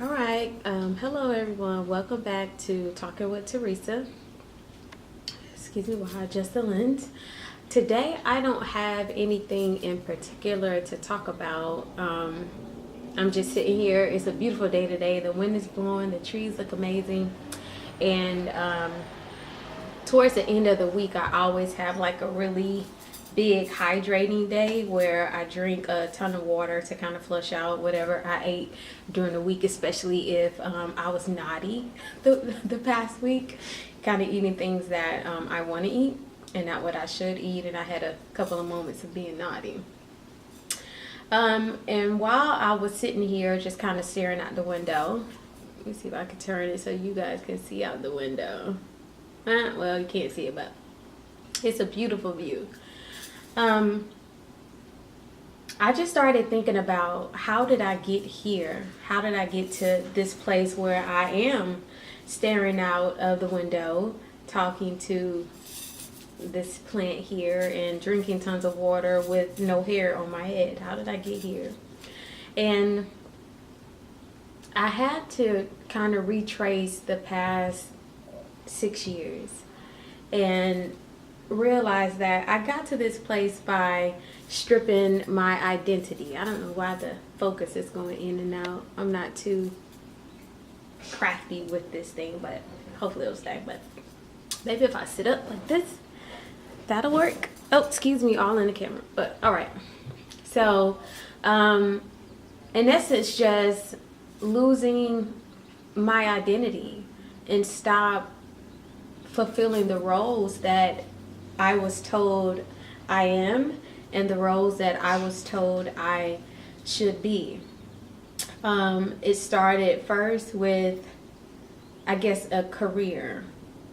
All right. Hello, everyone. Welcome back to Talking with Teresa. Excuse me while I adjust the lens. Today, I don't have anything in particular to talk about. I'm just sitting here. It's a beautiful day today. The wind is blowing. The trees look amazing. And towards the end of the week, I always have like a really big hydrating day where I drink a ton of water to kind of flush out whatever I ate during the week, especially if I was naughty the past week, kind of eating things that I want to eat and not what I should eat. And I had a couple of moments of being naughty. And while I was sitting here just kind of staring out the window, let me see if I can turn it so you guys can see out the window. Well, you can't see it, but it's a beautiful view. I just started thinking about how did I get here? How did I get to this place where I am staring out of the window, talking to this plant here and drinking tons of water with no hair on my head? How did I get here? And I had to kind of retrace the past 6 years and realize that I got to this place by stripping my identity. I don't know why the focus is going in and out. I'm not too crafty with this thing, but hopefully it'll stay. But maybe if I sit up like this, that'll work. Oh, excuse me, all in the camera. But all right. So, in essence, just losing my identity and stop fulfilling the roles that I was told I am and the roles that I was told I should be. It started first with, I guess, a career.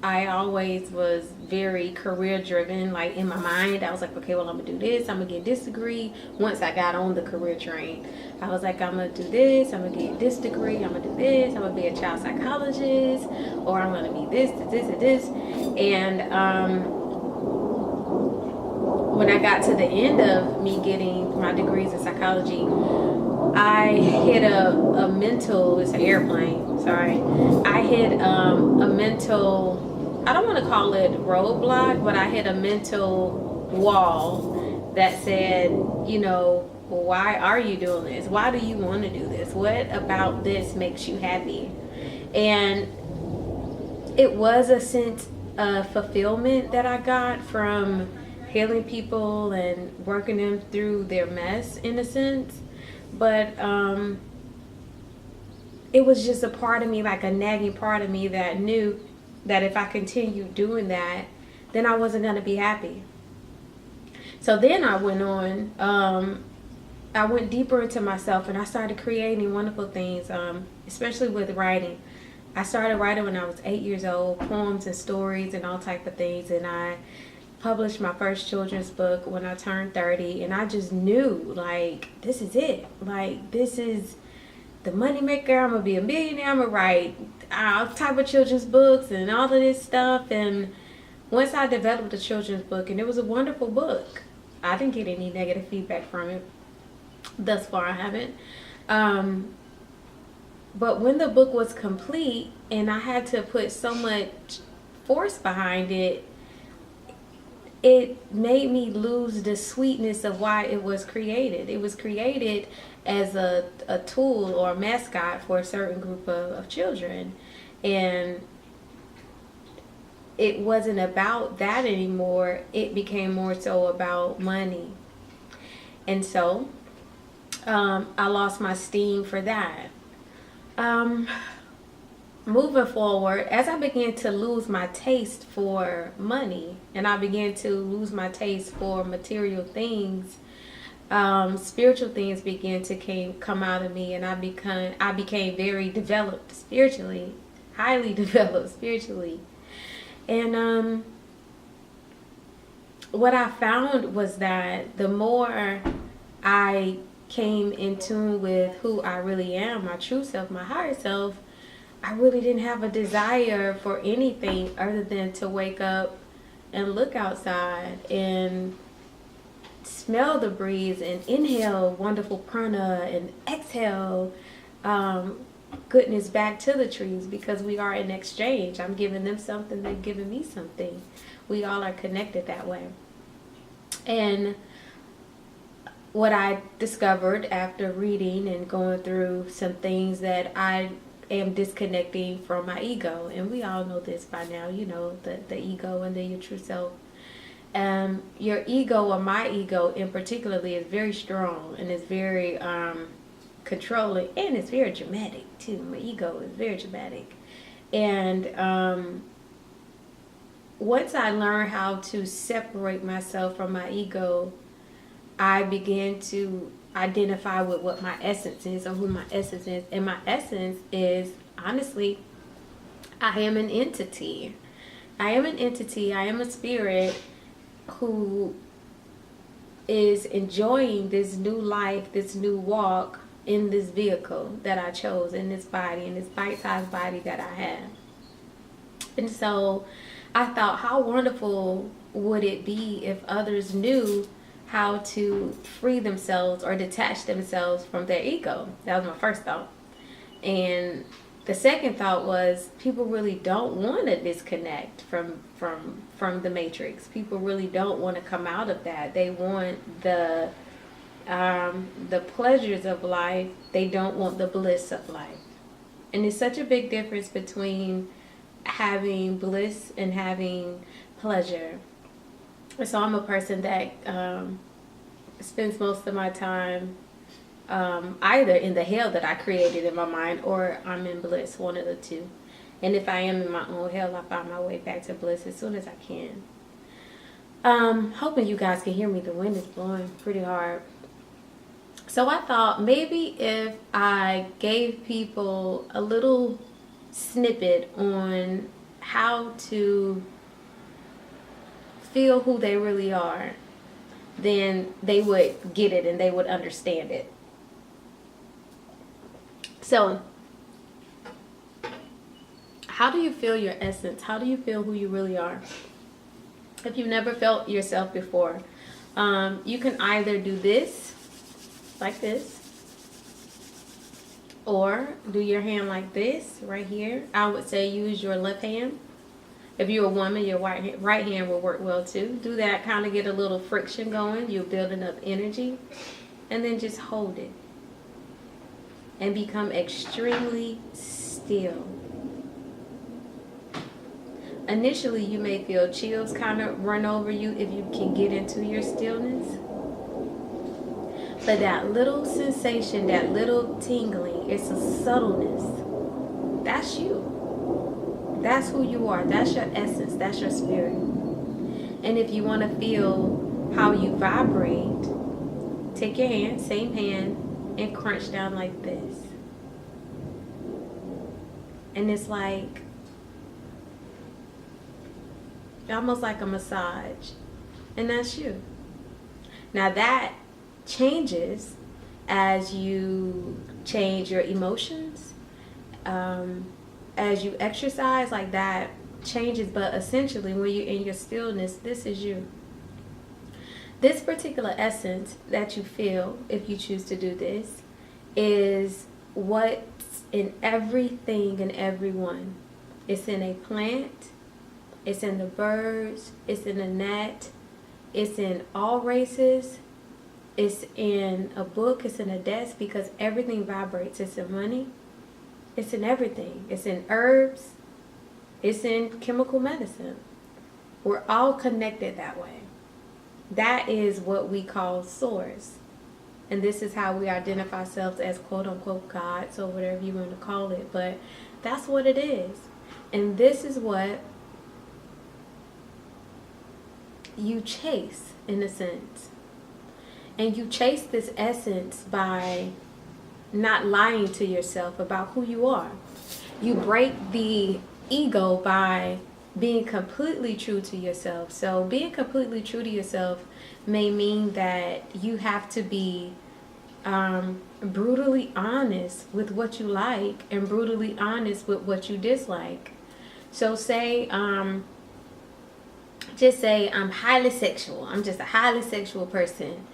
I always was very career driven. Like in my mind, I was like, okay, well, I'm gonna do this. I'm gonna get this degree. Once I got on the career train, I was like, I'm gonna do this. I'm gonna get this degree. I'm gonna do this. I'm gonna be a child psychologist, or I'm gonna be this, and this. And when I got to the end of me getting my degrees in psychology, I hit a mental, it's an airplane, sorry. I hit a mental, I don't want to call it roadblock, but I hit a mental wall that said, you know, why are you doing this? Why do you want to do this? What about this makes you happy? And it was a sense of fulfillment that I got from healing people and working them through their mess, in a sense. But it was just a part of me, like a nagging part of me that knew that if I continued doing that, then I wasn't going to be happy. So then I went on, I went deeper into myself and I started creating wonderful things, especially with writing. I started writing when I was 8 years old, poems and stories and all type of things, and I published my first children's book when I turned 30, and I just knew, like, this is it. Like, this is the money maker. I'm gonna be a millionaire. I'm gonna write all type of children's books and all of this stuff. And once I developed a children's book, and it was a wonderful book, I didn't get any negative feedback from it. Thus far, I haven't. But when the book was complete and I had to put so much force behind it, it made me lose the sweetness of why it was created. It was created as a tool or a mascot for a certain group of children. And it wasn't about that anymore. It became more so about money. And so I lost my steam for that. Moving forward, as I began to lose my taste for money and I began to lose my taste for material things, spiritual things began to come out of me, and I became very developed spiritually, highly developed spiritually. And what I found was that the more I came in tune with who I really am, my true self, my higher self, I really didn't have a desire for anything other than to wake up and look outside and smell the breeze and inhale wonderful prana and exhale goodness back to the trees because we are in exchange. I'm giving them something, they're giving me something. We all are connected that way. And what I discovered after reading and going through some things, that I am disconnecting from my ego. And we all know this by now, you know, the ego and then your true self. Your ego, or my ego in particularly, is very strong and is very controlling, and it's very dramatic too. My ego is very dramatic. And once I learned how to separate myself from my ego, I began to identify with what my essence is, or who my essence is. And my essence is, honestly, I am an entity. I am an entity. I am a spirit who is enjoying this new life, this new walk in this vehicle that I chose, in this body, in this bite-sized body that I have. And so I thought, how wonderful would it be if others knew how to free themselves or detach themselves from their ego. That was my first thought. And the second thought was, people really don't want to disconnect from the matrix. People really don't want to come out of that. They want the pleasures of life. They don't want the bliss of life. And it's such a big difference between having bliss and having pleasure. So I'm a person that spends most of my time either in the hell that I created in my mind, or I'm in bliss, one of the two. And if I am in my own hell, I find my way back to bliss as soon as I can. Hoping you guys can hear me. The wind is blowing pretty hard. So I thought, maybe if I gave people a little snippet on how to feel who they really are, then they would get it and they would understand it. So, how do you feel your essence? How do you feel who you really are? If you've never felt yourself before, you can either do this, like this, or do your hand like this, right here. I would say use your left hand. If you're a woman, your right hand will work well too. Do that, kind of get a little friction going. You're building up energy. And then just hold it. And become extremely still. Initially, you may feel chills kind of run over you if you can get into your stillness. But that little sensation, that little tingling, it's a subtleness. That's you. That's who you are. That's your essence. That's your spirit. And if you want to feel how you vibrate, take your hand, same hand, and crunch down like this. And it's like, almost like a massage. And that's you. Now that changes as you change your emotions. As you exercise, like that changes, but essentially when you're in your stillness, this is you. This particular essence that you feel, if you choose to do this, is what's in everything and everyone. It's in a plant, it's in the birds, it's in a gnat, it's in all races, it's in a book, it's in a desk, because everything vibrates. It's in money. It's in everything. It's in herbs. It's in chemical medicine. We're all connected that way. That is what we call source. And this is how we identify ourselves as quote unquote gods, or whatever you want to call it. But that's what it is. And this is what you chase, in a sense. And you chase this essence by not lying to yourself about who you are. You break the ego by being completely true to yourself. So being completely true to yourself may mean that you have to be brutally honest with what you like and brutally honest with what you dislike. So say, just say I'm highly sexual. I'm just a highly sexual person.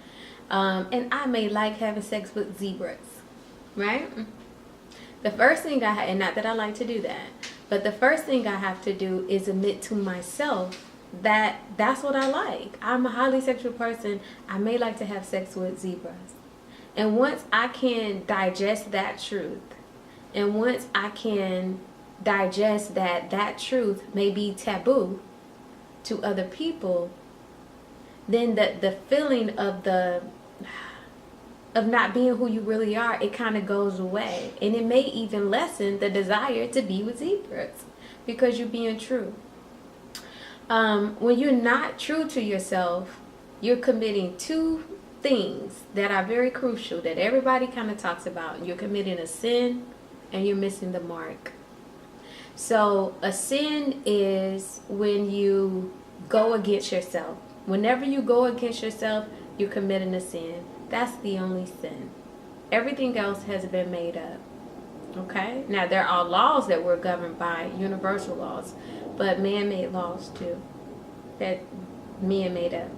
And I may like having sex with zebras. Right? The first thing and not that I like to do that, but the first thing I have to do is admit to myself that that's what I like. I'm a highly sexual person. I may like to have sex with zebras. And once I can digest that truth, and once I can digest that that truth may be taboo to other people, then the feeling of not being who you really are, it kind of goes away. And it may even lessen the desire to be with zebras because you're being true. When you're not true to yourself, you're committing two things that are very crucial that everybody kind of talks about. You're committing a sin and you're missing the mark. So a sin is when you go against yourself. Whenever you go against yourself, you're committing a sin. That's the only sin. Everything else has been made up. Okay? Now, there are laws that we're governed by, universal laws, but man-made laws too, that men made up.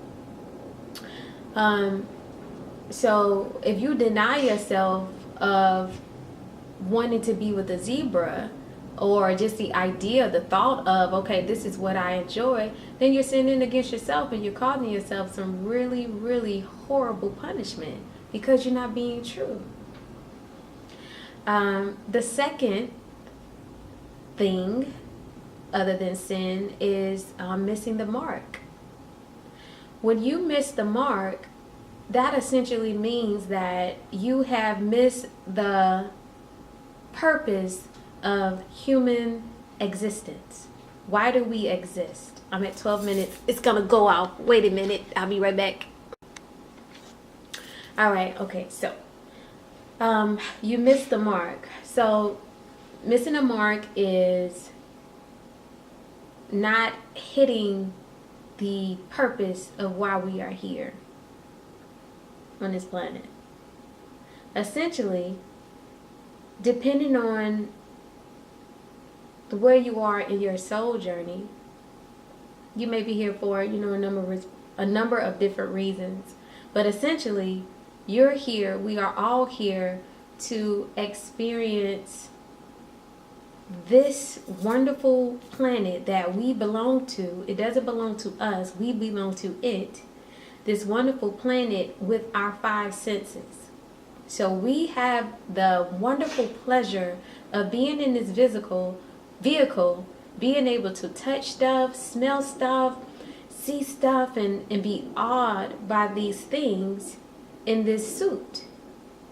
So if you deny yourself of wanting to be with a zebra, or just the idea, the thought of, okay, this is what I enjoy, then you're sinning against yourself and you're causing yourself some really, really horrible punishment because you're not being true. The second thing, other than sin, is missing the mark. When you miss the mark, that essentially means that you have missed the purpose of human existence. Why do we exist? I'm at 12 minutes. It's gonna go out. Wait a minute. I'll be right back. All right. Okay. So, you missed the mark. So, missing the mark is not hitting the purpose of why we are here on this planet. Essentially, depending on where you are in your soul journey, you may be here for, a number of different reasons. But essentially, you're here, we are all here to experience this wonderful planet that we belong to. It doesn't belong to us, we belong to it. This wonderful planet with our five senses. So we have the wonderful pleasure of being in this vehicle, being able to touch stuff, smell stuff, see stuff, and be awed by these things in this suit.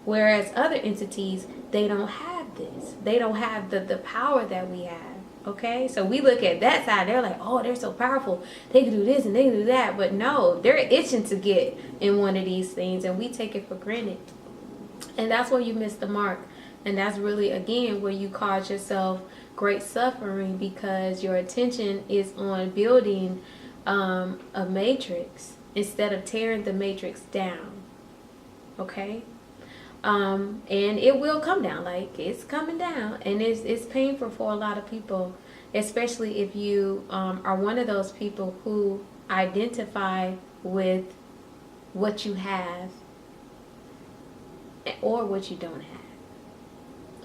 Whereas other entities, they don't have this. They don't have the power that we have. Okay? So we look at that side, they're like, oh, they're so powerful. They can do this and they can do that. But no, they're itching to get in one of these things, and we take it for granted. And that's where you miss the mark. And that's really, again, where you cause yourself great suffering because your attention is on building a matrix instead of tearing the matrix down. Okay? And it will come down, like it's coming down, and it's painful for a lot of people, especially if you are one of those people who identify with what you have or what you don't have.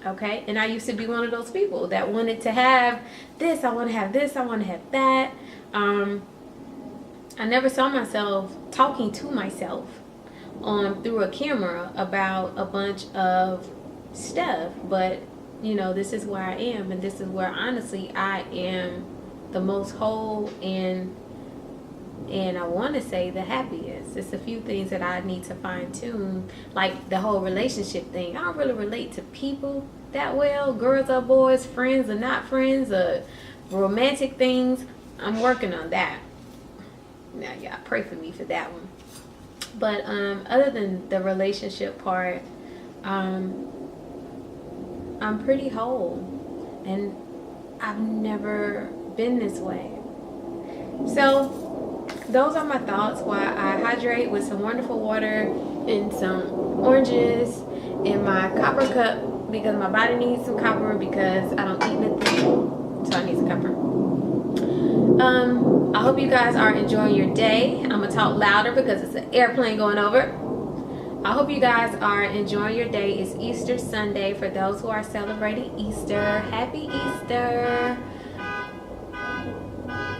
Okay? And I used to be one of those people that wanted to have this, I want to have this, I want to have that. I never saw myself talking to myself through a camera about a bunch of stuff, but this is where I am, and this is where honestly I am the most whole and I want to say the happiest. It's a few things that I need to fine tune, like the whole relationship thing. I don't really relate to people that well, girls or boys, friends or not friends, or romantic things. I'm working on that. Now, yeah, pray for me for that one. But other than the relationship part, I'm pretty whole, and I've never been this way. So those are my thoughts while I hydrate with some wonderful water and some oranges in my copper cup because my body needs some copper because I don't eat nothing, so I need some copper. I hope you guys are enjoying your day. I'm gonna talk louder because it's an airplane going over. I hope you guys are enjoying your day. It's Easter Sunday. For those who are celebrating Easter, happy Easter.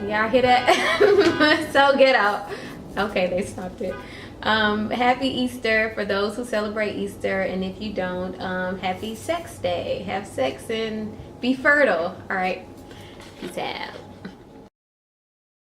Y'all hear that? So get out. Okay, they stopped it. Happy Easter for those who celebrate Easter, and if you don't, happy sex day. Have sex and be fertile. All right, peace out.